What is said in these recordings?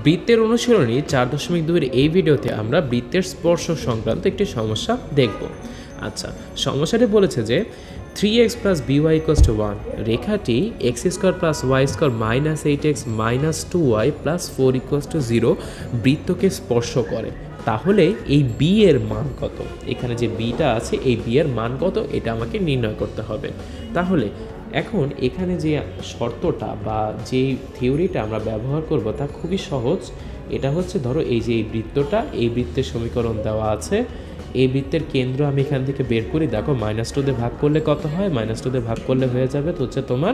বৃত্তের অনুশীলনী 4.2 এই ভিডিওতে আমরা বৃত্তের স্পর্শ সংক্রান্ত একটি সমস্যা দেখব। আচ্ছা, সমস্যাটি বলেছে যে 3x + by = 1 রেখাটি x² + y² - 8x - 2y + 4 = 0 বৃত্তকে স্পর্শ করে। তাহলে এই b এর মান কত? এখানে যে bটা আছে এই b এর মান কত এটা আমাকে নির্ণয় করতে হবে। তাহলে এখন এখানে যে শর্তটা বা যে থিওরিটা আমরা ব্যবহার করব তা খুবই সহজ। এটা হচ্ছে ধরো এই যে এই বৃত্তটা, এই বৃত্তের সমীকরণ দেওয়া আছে, এই বৃত্তের কেন্দ্র আমি এখান থেকে বের করি। দেখো -2 দিয়ে ভাগ করলে কত হয়? -2 দিয়ে ভাগ করলে হয়ে যাবে তো হচ্ছে তোমার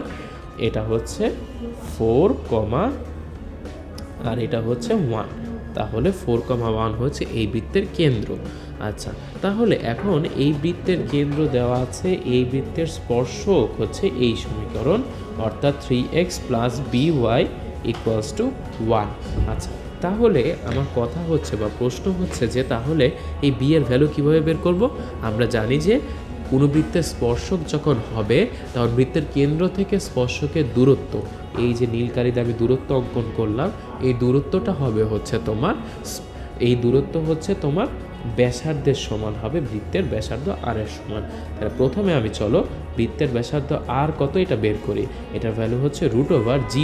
এটা হচ্ছে 4, আর এটা হচ্ছে 1। তাহলে 4,1 হচ্ছে এই বৃত্তের কেন্দ্র। আচ্ছা, তাহলে এখন এই বৃত্তের কেন্দ্র দেওয়া আছে, এই বৃত্তের স্পর্শক হচ্ছে এই সমীকরণ, অর্থাৎ 3x + by = 1। আচ্ছা, তাহলে আমার কথা হচ্ছে বা প্রশ্ন হচ্ছে যে তাহলে এই b এর ভ্যালু কীভাবে বের করব? আমরা জানি যে কোনো বৃত্তের স্পর্শক যখন হবে তখন বৃত্তের কেন্দ্র থেকে স্পর্শকের দূরত্ব, এই যে নীল কালিতে আমি দূরত্ব অঙ্কন করলাম, এই দূরত্বটা হবে হচ্ছে তোমার, এই দূরত্ব হচ্ছে তোমার ব্যাসার্ধের সমান হবে, বৃত্তের ব্যাসার্ধ r এর সমান। তাহলে প্রথমে আমি চলো বৃত্তের ব্যাসার্ধ r কত এটা বের করি। এটার ভ্যালু হচ্ছে √g²,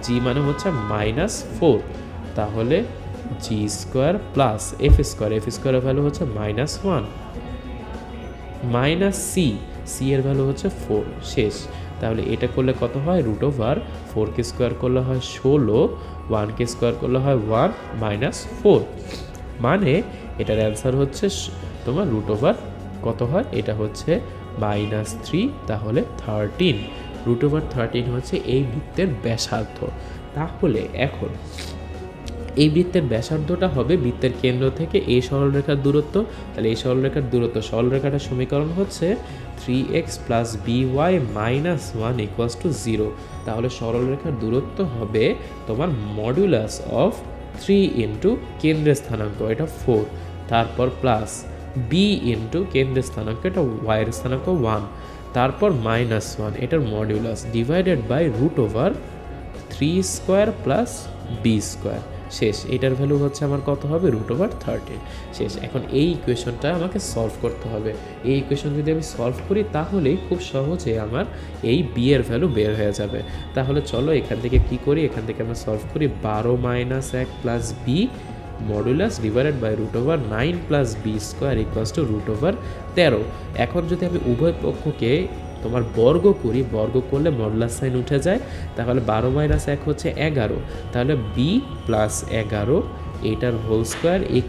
g মানে হচ্ছে -4, তাহলে g² + f² এর ভ্যালু হচ্ছে -1 - c এর ভ্যালু হচ্ছে 4 শেষ। তাহলে এটা করলে কত হয়? √4 করলে হয় 16, 1 করলে হয় 1 - 4, মানে এটার অ্যান্সার হচ্ছে তোমার কত হয়? এটা হচ্ছে -3, তাহলে 13। √13 হচ্ছে এই বৃত্তের ব্যাসার্ধ। তাহলে এখন এই বৃত্তের ব্যাসার্ধটা হবে বৃত্তের কেন্দ্র থেকে এই সরলরেখার দূরত্ব। তাহলে এই সরলরেখার দূরত্ব, সরলরেখাটার সমীকরণ হচ্ছে 3x + by - 1 = 0। তাহলে সরলরেখার দূরত্ব হবে তোমার মডুলাস অফ 3 × কেন্দ্রের স্থানাঙ্ক, এটা 4, তারপর প্লাস b × কেন্দ্রের স্থানাঙ্ক, এটা y এর স্থানাঙ্ক 1, তারপর -1 এটার মডুলাস, ডিভাইডেড বাই √3² + b² শেষ। এটার ভ্যালু হচ্ছে আমার কত হবে? √13 শেষ। এখন এই ইকুয়েশনটা আমাকে সলভ করতে হবে। এই ইকুয়েশন যদি আমি সলভ করি তাহলেই খুব সহজে আমার এই b এর ভ্যালু বের হয়ে যাবে। তাহলে চলো এখান থেকে কি করি, এখান থেকে আমরা সলভ করি 12 - 1 + b modulus divided by √9 + b² = √13। এখন যদি আমি উভয় পক্ষকে তোমার বর্গ করি, বর্গ করলে মডুলাস সাইন উঠে যায়, তাহলে 12 - 1 হচ্ছে 11, তাহলে b + 11 এটার হোল স্কোয়ার =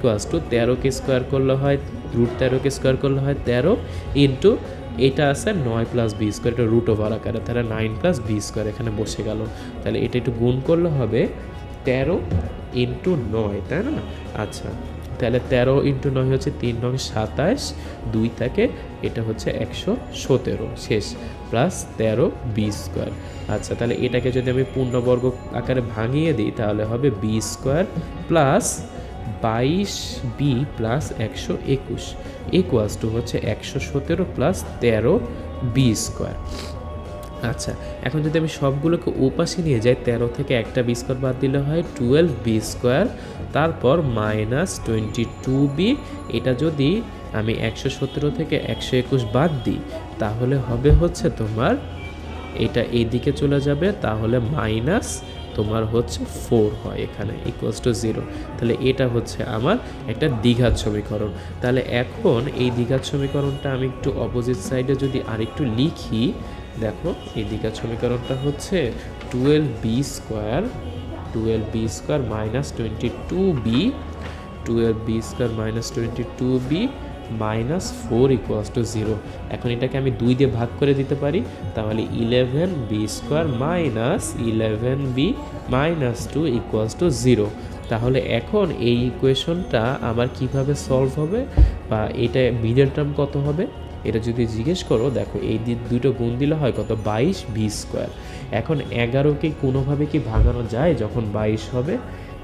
13কে স্কোয়ার করলে হয়, √13কে স্কোয়ার করলে হয় 13 ইন্টু এটা আছে 9 + b² এটা √ আকারে, তাহলে 9 + b² এখানে বসে গেল। তাহলে এটা একটু গুণ করলে হবে 13 × 9, তাই না? আচ্ছা, তাহলে 13 × 9 হচ্ছে 3 × 9 = 27, 2 থাকে, এটা হচ্ছে 117 শেষ, প্লাস 13b²। আচ্ছা, তাহলে এটাকে যদি আমি পূর্ণবর্গ আকারে ভাঙিয়ে দিই তাহলে হবে b² প্লাস 22b প্লাস 121 হচ্ছে 117 প্লাস 13b²। আচ্ছা, এখন যদি আমি সবগুলোকে ওপাশে নিয়ে যাই, 13 থেকে একটা b² বাদ দিলে হয় 12b², তারপর -22b, এটা যদি আমি 117 থেকে 121 বাদ দিই তাহলে হবে হচ্ছে তোমার এটা এইদিকে চলে যাবে, তাহলে মাইনাস তোমার হচ্ছে 4 হয় এখানে =0। তাহলে এটা হচ্ছে আমার একটা দ্বিঘাত সমীকরণ। তাহলে এখন এই দ্বিঘাত সমীকরণটা আমি একটু অপোজিট সাইডে যদি আরেকটু লিখি, দেখো এই দ্বিঘাত সমীকরণটা হচ্ছে 12b² - 22b -4 = 0। এখন এটাকে আমি 2 দিয়ে ভাগ করে দিতে পারি, তাহলে 11b² - 11b - 2 = 0। তাহলে এখন এই ইকুয়েশনটা আমার কিভাবে সলভ হবে বা এটা মিডল টার্ম কত হবে এটা যদি জিজ্ঞেস করো, দেখো এই দুটো গুণ দিলে হয় কত? 22b²। এখন 11কে কোনোভাবে কি ভাঙানো যায় যখন 22 হবে?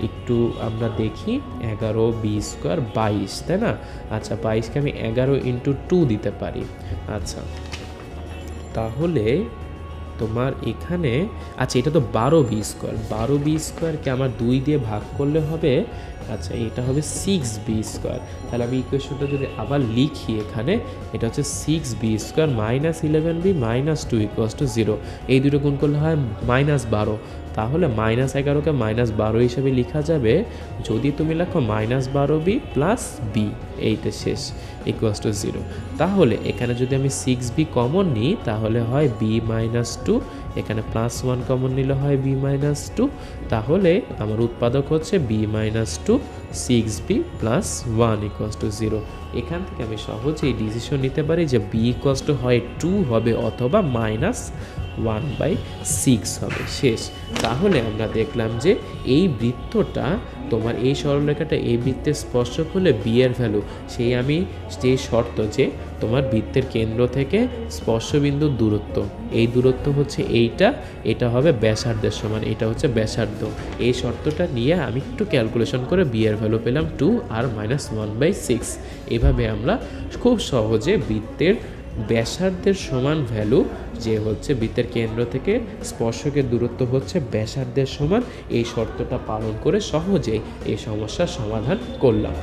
একটু আমরা দেখি, 11b² 22, তাই না? আচ্ছা, 22কে আমি 11 × 2 দিতে পারি। আচ্ছা, তাহলে তোমার এখানে আচ্ছা এটা তো 12b², 12b² আমার 2 দিয়ে ভাগ করলে হবে, আচ্ছা এটা হবে 6b²। তাহলে আমি ইকুয়েশনটা যদি আবার লিখি এখানে, এটা হচ্ছে 6b² মাইনাস 11b মাইনাস 2 = 0। এই দুটো গুণ করলে হয় -12। তাহলে -11কে -12 হিসেবে লেখা যাবে যদি তুমি লেখো -12b প্লাস বি, এইটা শেষ = 0। তাহলে এখানে যদি আমি 6b কমন নিই তাহলে হয় b-2, এখানে +1 কমন নিলে হয় b-2। তাহলে আমার উৎপাদক হচ্ছে b-2 6b + 1 = 0। এখান থেকে আমি সহজেই ডিসিশন নিতে পারি যে b হয় 2 হবে অথবা -1/6 হবে, শেষ। তাহলে আমরা দেখলাম যে এই বৃত্তটা তোমার এই সরলরেখাটা এই বৃত্তে স্পর্শক হলে বি এর ভ্যালু, সেই শর্ত যে তোমার বৃত্তের কেন্দ্র থেকে স্পর্শবিন্দুর দূরত্ব, এই দূরত্ব হচ্ছে এটা হবে ব্যাসার্ধের সমান, এটা হচ্ছে ব্যাসার্ধ। এই শর্তটা নিয়ে আমি একটু ক্যালকুলেশন করে বি এর ভ্যালু পেলাম 2 আর -1/6। এভাবে আমরা খুব সহজে বৃত্তের ব্যাসার্ধের সমান ভ্যালু, যে হচ্ছে বৃত্তের কেন্দ্র থেকে স্পর্শকের দূরত্ব হচ্ছে ব্যাসার্ধের সমান, এই শর্তটা পালন করে সহজেই এই সমস্যার সমাধান করলাম।